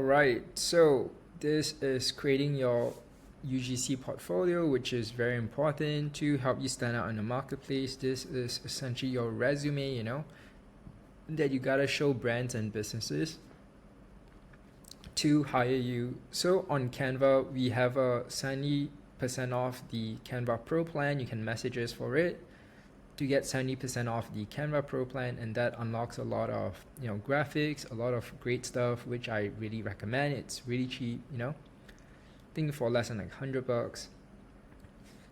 All right, so this is creating your UGC portfolio, which is very important to help you stand out in the marketplace. This is essentially your resume, that you gotta show brands and businesses to hire you. So on Canva, we have a 70% off the Canva Pro plan. You can message us for it to get 70% off the Canva Pro plan, and that unlocks a lot of graphics, a lot of great stuff, which I really recommend. It's really cheap, I think for less than like $100.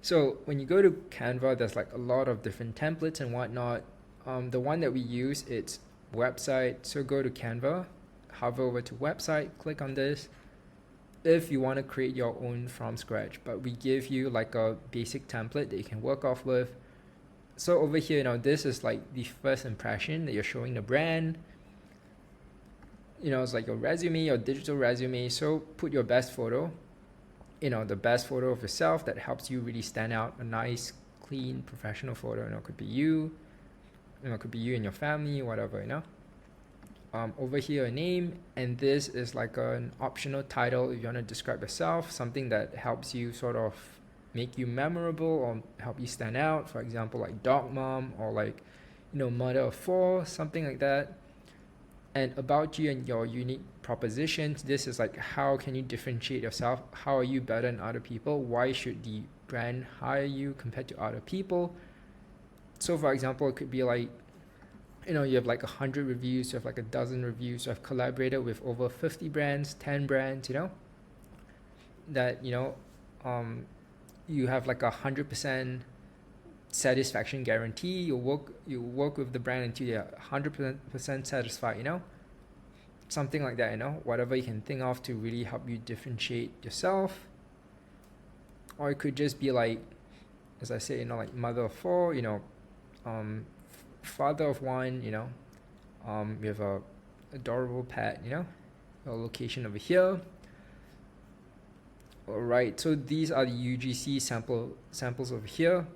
So when you go to Canva, there's like a lot of different templates and whatnot. The one that we use, it's website. So go to Canva, hover over to website, click on this if you want to create your own from scratch, but we give you like a basic template that you can work off with. So over here, this is like the first impression that you're showing the brand. It's like your resume, your digital resume. So put your best photo, the best photo of yourself that helps you really stand out. A nice, clean, professional photo. It could be you, it could be you and your family, whatever, Over here, a name, and this is like an optional title if you want to describe yourself, something that helps you sort of make you memorable or help you stand out. For example, like dog mom, or like mother of four, something like that. And about you and your unique propositions. This is like, how can you differentiate yourself? How are you better than other people? Why should the brand hire you compared to other people? So for example, it could be like, you have like 100 reviews, you have like a dozen reviews, you have collaborated with over 50 brands, 10 brands, that you have like 100% satisfaction guarantee. You work with the brand until you're 100% satisfied, something like that, whatever you can think of to really help you differentiate yourself. Or it could just be like, as I say, like mother of four, father of one, we have a adorable pet, a location over here. All right, so these are the UGC samples over here,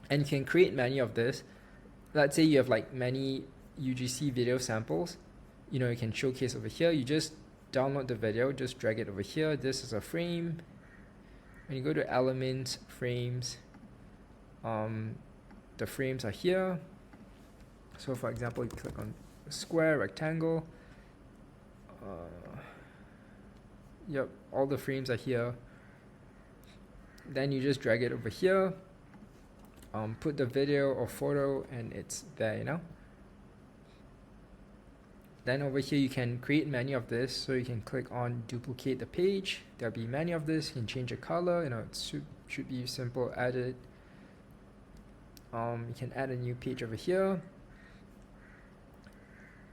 and you can create many of this. Let's say you have like many UGC video samples, you can showcase over here. You just download the video, just drag it over here. This is a frame. When you go to elements, frames, the frames are here. So for example, you click on square, rectangle. Yep, all the frames are here. Then you just drag it over here, put the video or photo, and it's there, Then over here you can create many of this. So you can click on duplicate the page. There'll be many of this. You can change the color. It should be simple. Edit. You can add a new page over here.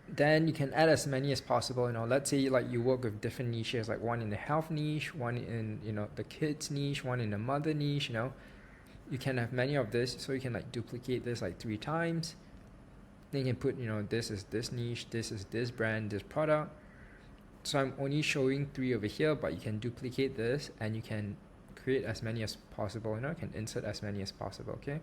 Then you can add as many as possible. Let's say like you work with different niches, like one in the health niche, one in the kids niche, one in the mother niche. You can have many of this, so you can like duplicate this like 3 times. Then you can put this is this niche, this is this brand, this product. So I'm only showing 3 over here, but you can duplicate this and you can create as many as possible. You can insert as many as possible. Okay.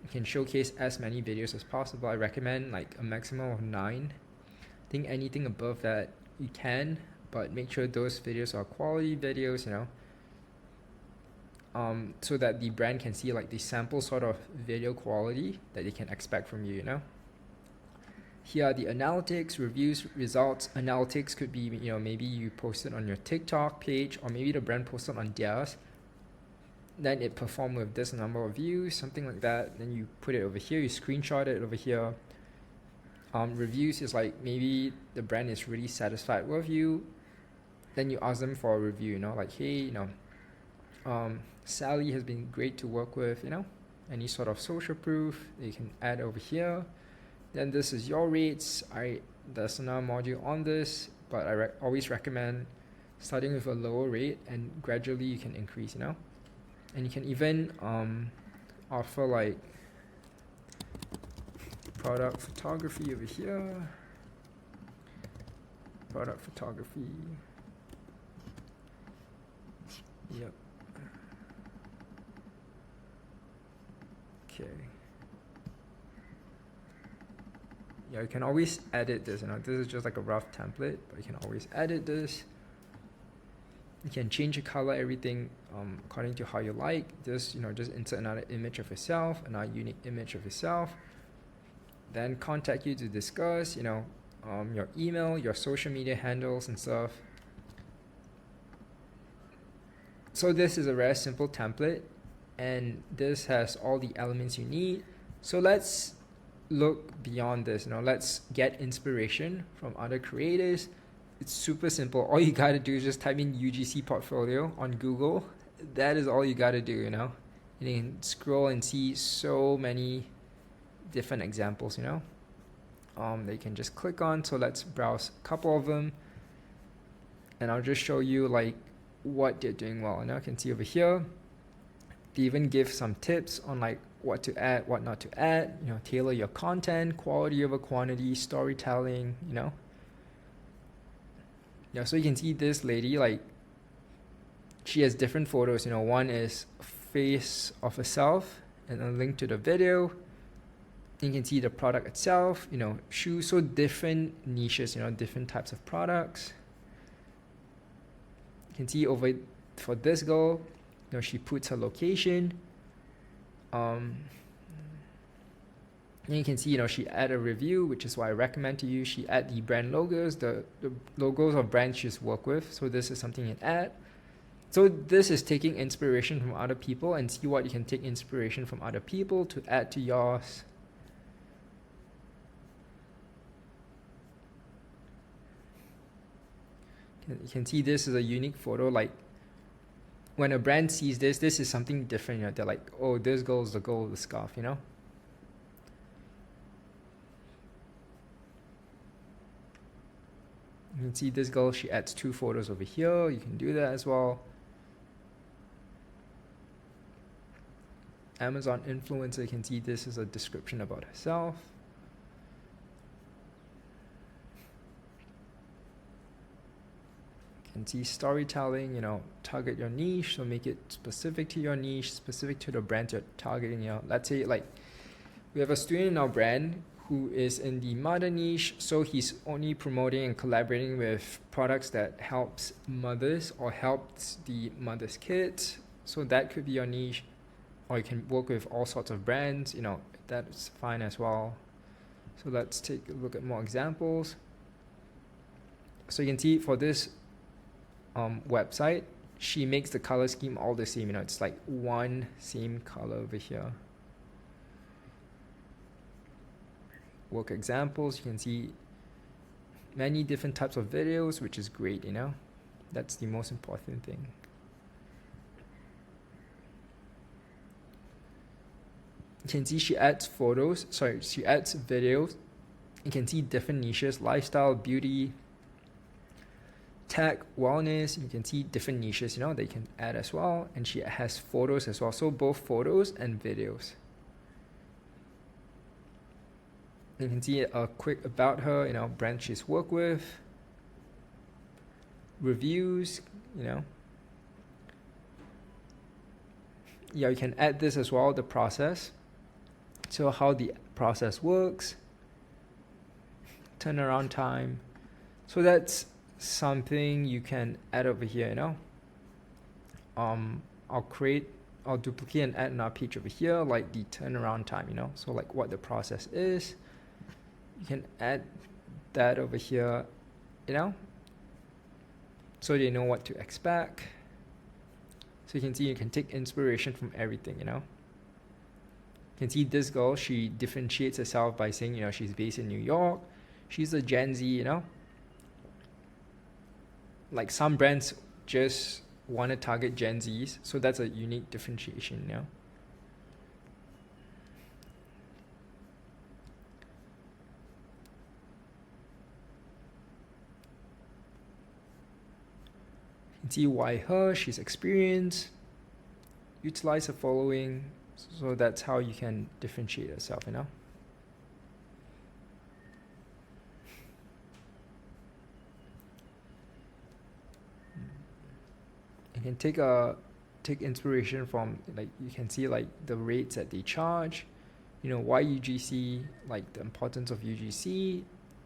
You can showcase as many videos as possible. I recommend like a maximum of 9. I think anything above that you can, but make sure those videos are quality videos, so that the brand can see like the sample sort of video quality that they can expect from you, Here are the analytics, reviews, results. Analytics could be, maybe you posted on your TikTok page, or maybe the brand posted on theirs. Then it performed with this number of views, something like that. Then you put it over here, you screenshot it over here. Reviews is like, maybe the brand is really satisfied with you. Then you ask them for a review, like, hey, Sally has been great to work with, any sort of social proof that you can add over here. Then this is your rates. There's another module on this, but I always recommend starting with a lower rate and gradually you can increase, And you can even offer like product photography over here. Product photography. Yep. Okay. Yeah, you can always edit this. This is just like a rough template, but you can always edit this. You can change the color, everything according to how you like. Just insert another image of yourself, another unique image of yourself. Then contact you to discuss. Your email, your social media handles and stuff. So this is a very simple template, and this has all the elements you need. So let's look beyond this. Let's get inspiration from other creators. It's super simple. All you gotta do is just type in UGC portfolio on Google. That is all you gotta do. And you can scroll and see so many different examples. That you can just click on. So let's browse a couple of them, and I'll just show you like what they're doing well. And I can see over here, they even give some tips on like what to add, what not to add. Tailor your content, quality over quantity, storytelling. So you can see this lady, like, she has different photos. One is face of herself and a link to the video. You can see the product itself, shoes. So different niches, different types of products. You can see over for this girl, she puts her location. And you can see, she add a review, which is why I recommend to you. She add the brand logos, the logos of brands she's worked with. So this is something you add. So this is taking inspiration from other people, and see what you can take inspiration from other people to add to yours. You can see this is a unique photo. Like when a brand sees this is something different. They're like, oh, this girl is the girl with the scarf. You can see this girl, she adds 2 photos over here. You can do that as well. Amazon influencer, you can see this is a description about herself. You can see storytelling, target your niche. So make it specific to your niche, specific to the brand you're targeting. Let's say like we have a student in our brand who is in the mother niche, so he's only promoting and collaborating with products that helps mothers or helps the mother's kids. So that could be your niche. Or you can work with all sorts of brands, that's fine as well. So let's take a look at more examples. So you can see for this website, she makes the color scheme all the same. It's like one same color over here. Work examples, you can see many different types of videos, which is great. That's the most important thing. You can see she adds videos. You can see different niches: lifestyle, beauty, tech, wellness. You can see different niches, they can add as well. And she has photos as well. So both photos and videos. You can see a quick about her, brand she's worked with, reviews, Yeah, you can add this as well, the process. So how the process works, turnaround time. So that's something you can add over here, I'll duplicate and add another page over here, like the turnaround time, so like what the process is. You can add that over here, so they know what to expect. So you can see you can take inspiration from everything, You can see this girl, she differentiates herself by saying, she's based in New York. She's a Gen Z, Like some brands just want to target Gen Zs, so that's a unique differentiation, You can see why her, she's experienced, utilize the following, so that's how you can differentiate yourself, You can take inspiration from, like, you can see like the rates that they charge. why UGC, like the importance of UGC.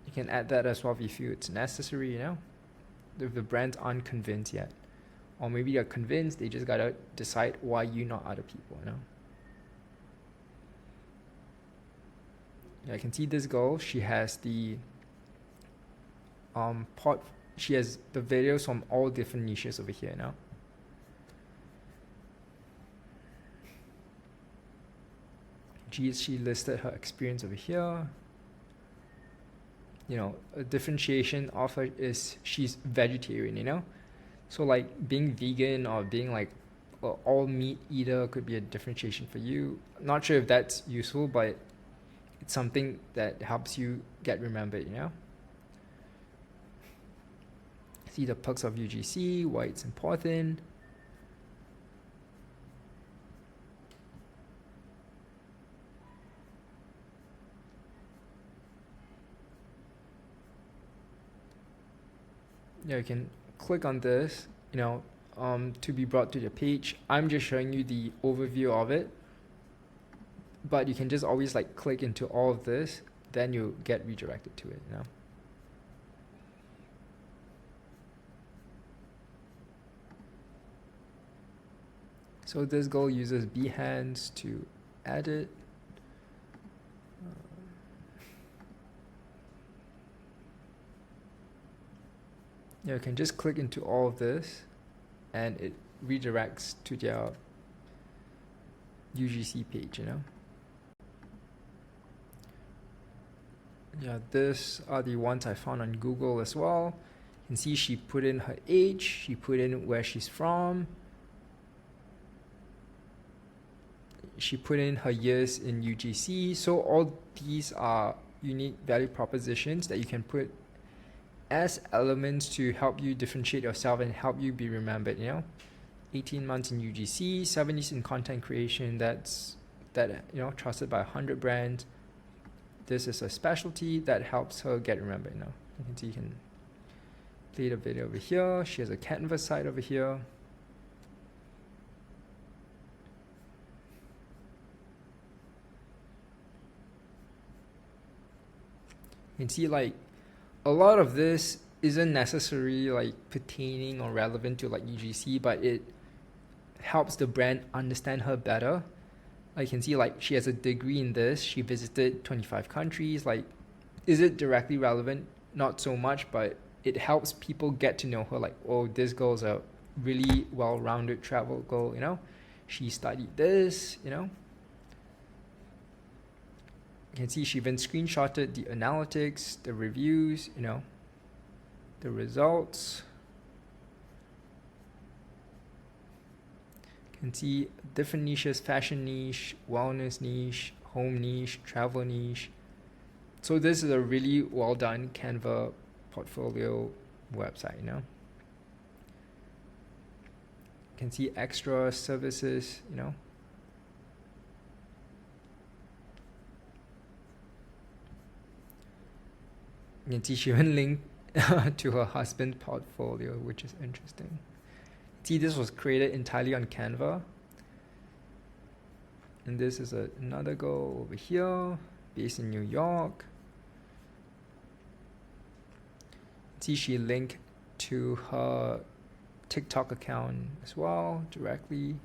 You can add that as well if you feel it's necessary, if the brands aren't convinced yet. Or maybe they're convinced, they just gotta decide why you, not other people, Yeah, I can see this girl, she has the she has the videos from all different niches over here now. She listed her experience over here. A differentiation of her is she's vegetarian, so like being vegan or being like all meat eater could be a differentiation for you. Not sure if that's useful, but it's something that helps you get remembered, See the perks of UGC, why it's important. You can click on this, to be brought to the page. I'm just showing you the overview of it, but you can just always like click into all of this, then you get redirected to it, So this girl uses Behance to edit. You can just click into all of this and it redirects to their UGC page, Yeah, these are the ones I found on Google as well. You can see she put in her age, she put in where she's from, she put in her years in UGC. So all these are unique value propositions that you can put as elements to help you differentiate yourself and help you be remembered, 18 months in UGC, 70s in content creation, that trusted by 100 brands. This is a specialty that helps her get remembered, You can see, you can play the video over here. She has a Canvas site over here. You can see like a lot of this isn't necessarily like pertaining or relevant to like UGC, but it helps the brand understand her better. I can see like she has a degree in this, she visited 25 countries. Like, is it directly relevant? Not so much, but it helps people get to know her, like, oh, this girl's a really well-rounded travel girl, she studied this, You can see she even screenshotted the analytics, the reviews, the results. You can see different niches: fashion niche, wellness niche, home niche, travel niche. So this is a really well done Canva portfolio website, You can see extra services, You can see she even linked to her husband's portfolio, which is interesting. See, this was created entirely on Canva. And this is another girl over here, based in New York. See, she linked to her TikTok account as well, directly.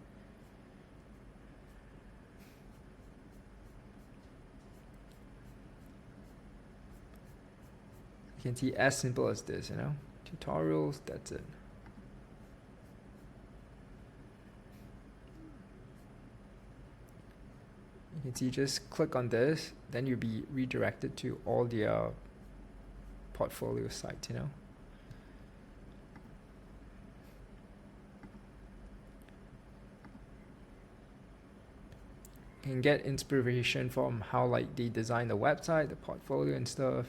You can see as simple as this, tutorials, that's it. You can see, just click on this, then you'll be redirected to all their portfolio sites, You can get inspiration from how like they design the website, the portfolio and stuff.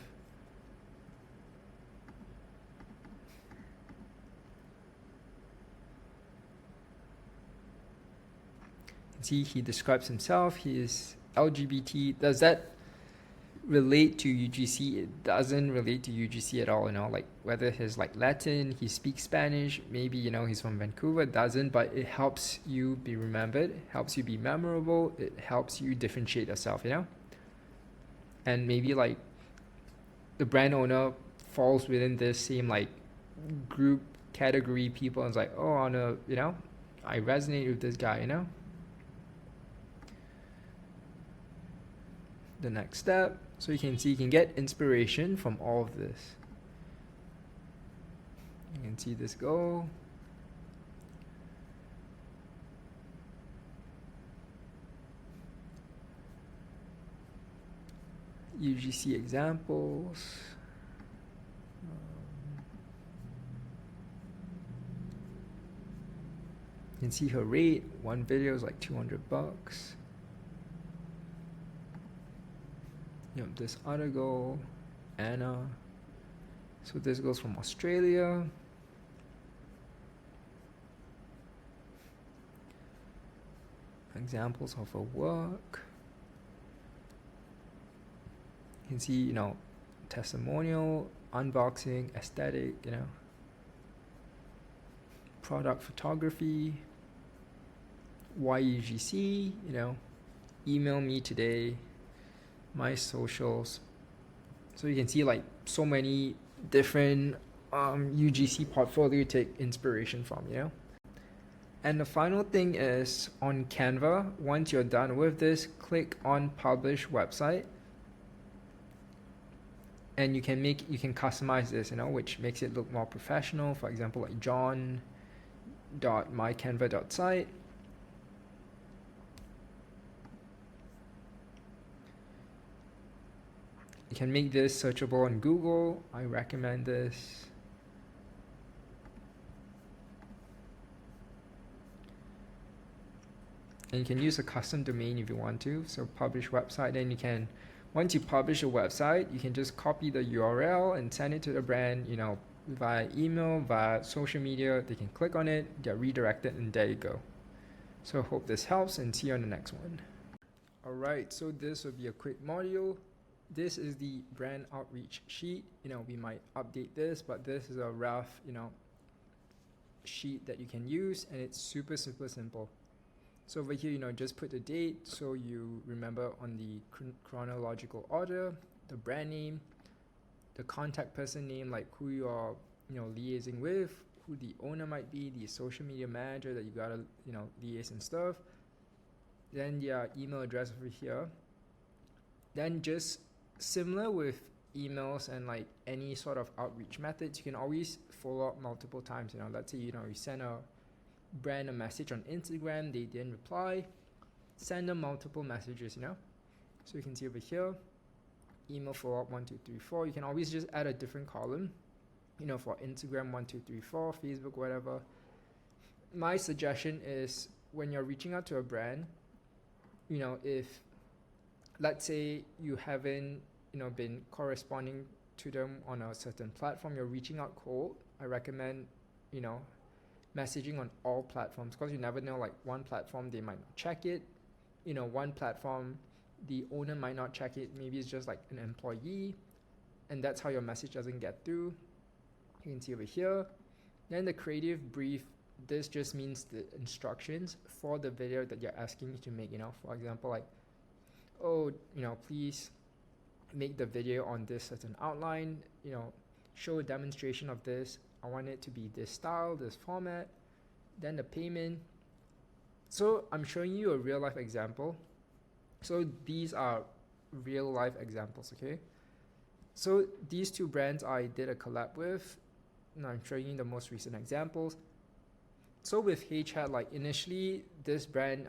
See, he describes himself, he is LGBT. Does that relate to UGC, it doesn't relate to UGC at all, like whether he's like Latin, he speaks Spanish, maybe, he's from Vancouver, doesn't, but it helps you be remembered, helps you be memorable, it helps you differentiate yourself, and maybe like the brand owner falls within this same like group category people and it's like, oh, I resonate with this guy, the next step. So you can see you can get inspiration from all of this. You can see this go. UGC examples. You can see her rate. One video is like $200. This other girl, Anna. So this goes from Australia. Examples of her work. You can see, testimonial, unboxing, aesthetic, product photography, YUGC, email me today, my socials. So you can see like so many different UGC portfolio to take inspiration from, And the final thing is on Canva, once you're done with this, click on publish website. And you can customize this, which makes it look more professional. For example, like john.mycanva.site. You can make this searchable on Google. I recommend this. And you can use a custom domain if you want to. So publish website, then once you publish a website, you can just copy the URL and send it to the brand, via email, via social media. They can click on it, get redirected, and there you go. So I hope this helps, and see you on the next one. All right, so this will be a quick module. This is the brand outreach sheet. We might update this, but this is a rough, sheet that you can use, and it's super, super simple. So over here, just put the date so you remember on the chronological order, the brand name, the contact person name, like who you are, liaising with, who the owner might be, the social media manager that you gotta, liaise and stuff. Then your email address over here. Then just similar with emails and like any sort of outreach methods, you can always follow up multiple times. Let's say, you send a brand a message on Instagram, they didn't reply, send them multiple messages, So you can see over here, email follow-up 1, 2, 3, 4. You can always just add a different column, for Instagram 1, 2, 3, 4, Facebook, whatever. My suggestion is when you're reaching out to a brand, if let's say you haven't, been corresponding to them on a certain platform, you're reaching out cold, I recommend, messaging on all platforms, because you never know, like one platform they might not check it, one platform the owner might not check it, maybe it's just like an employee, and that's how your message doesn't get through. You can see over here. Then the creative brief, this just means the instructions for the video that you're asking me to make. For example, like, oh, please make the video on this certain outline, show a demonstration of this, I want it to be this style, this format, then the payment. So I'm showing you a real life example. So these are real life examples, okay? So these two brands I did a collab with. Now I'm showing you the most recent examples. So with HeyChat, like initially this brand,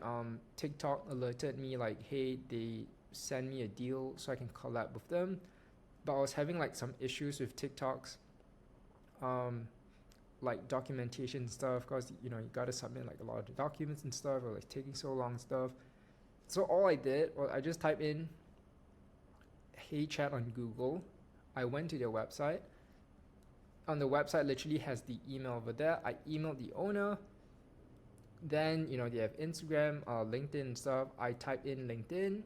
TikTok alerted me like, hey, they send me a deal so I can collab with them. But I was having like some issues with TikTok's like documentation stuff, because you gotta submit like a lot of the documents and stuff, or like taking so long stuff. So all I did was I just typed in HeyChat on Google. I went to their website. On the website literally has the email over there. I emailed the owner. Then they have Instagram, LinkedIn and stuff. I typed in LinkedIn.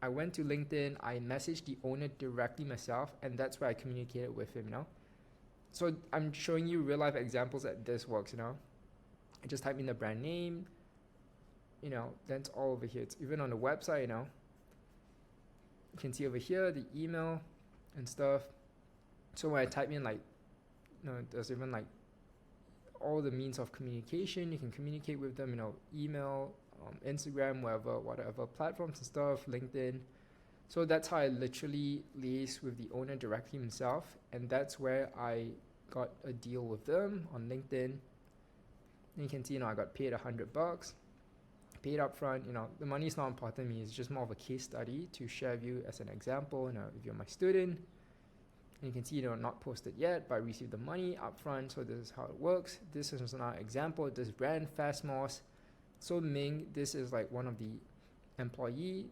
I went to LinkedIn, I messaged the owner directly myself, and that's where I communicated with him, So I'm showing you real life examples that this works, I just type in the brand name, then it's all over here. It's even on the website, You can see over here the email and stuff. So when I type in there's even all the means of communication. You can communicate with them, email, Instagram, whatever platforms and stuff, LinkedIn. So that's how I literally liaise with the owner directly himself, and that's where I got a deal with them on LinkedIn. And you can see, I got paid $100, paid up front. The money is not important to me. It's just more of a case study to share with you as an example. If you're my student, and you can see, not posted yet, but I received the money up front. So this is how it works. This is another example. This brand, Fastmoss. So Ming, this is one of the employee.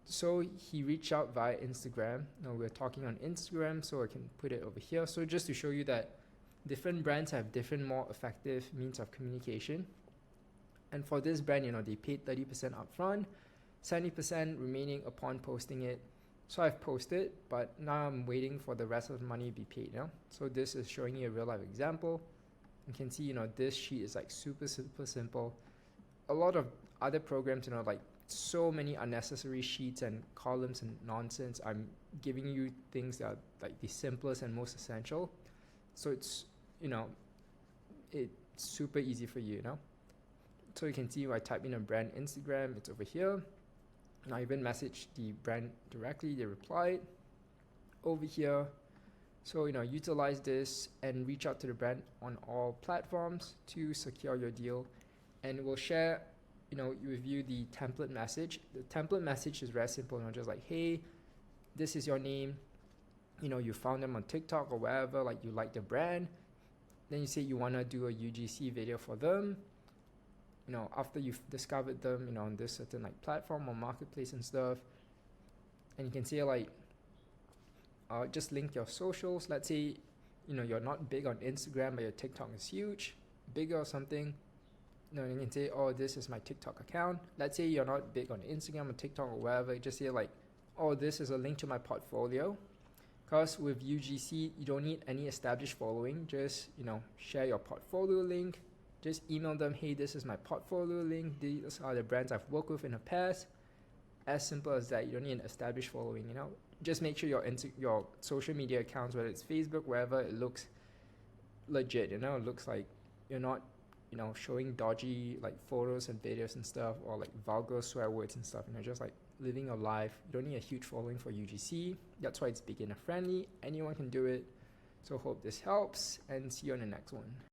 So he reached out via Instagram. We're talking on Instagram, so I can put it over here. So just to show you that different brands have different, more effective means of communication. And for this brand, they paid 30% upfront, 70% remaining upon posting it. So I've posted, but now I'm waiting for the rest of the money to be paid. So this is showing you a real life example. You can see, this sheet is super simple. A lot of other programs, so many unnecessary sheets and columns and nonsense. I'm giving you things that are the simplest and most essential. So it's, it's super easy for you, So you can see I type in a brand Instagram, it's over here. And I even messaged the brand directly, they replied over here. So, utilize this and reach out to the brand on all platforms to secure your deal. And we'll share, with you the template message. The template message is very simple, just hey, this is your name. You found them on TikTok or wherever, you like the brand. Then you say you want to do a UGC video for them. After you've discovered them, on this certain platform or marketplace and stuff. And you can say just link your socials. Let's say, you're not big on Instagram, but your TikTok is huge, bigger or something. You can say, this is my TikTok account. Let's say you're not big on Instagram or TikTok or wherever. Just say this is a link to my portfolio. Because with UGC, you don't need any established following. Just, share your portfolio link. Just email them, hey, this is my portfolio link. These are the brands I've worked with in the past. As simple as that. You don't need an established following, Just make sure your social media accounts, whether it's Facebook, wherever, it looks legit, It looks like you're not, showing dodgy photos and videos and stuff, or vulgar swear words and stuff, just living your life. You don't need a huge following for UGC. That's why it's beginner friendly. Anyone can do it. So hope this helps, and see you on the next one.